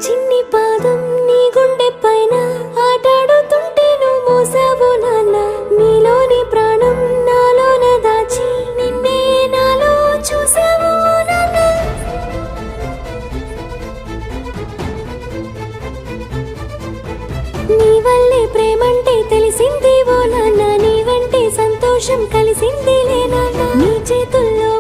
చిన్ని పాదం నీ గుండె పైన ఆటాడుతుంటే నువ్వు మోసావు నాన్న. నీలోని ప్రాణం నాలోన దాచి నిన్నే నాలో చూసావు నాన్న. నీ వల్లే ప్రేమంటే తెలిసింది ఓ నాన్న. నీ వెంటే సంతోషం కలిసింది లే నాన్న. నీ చేతుల్లో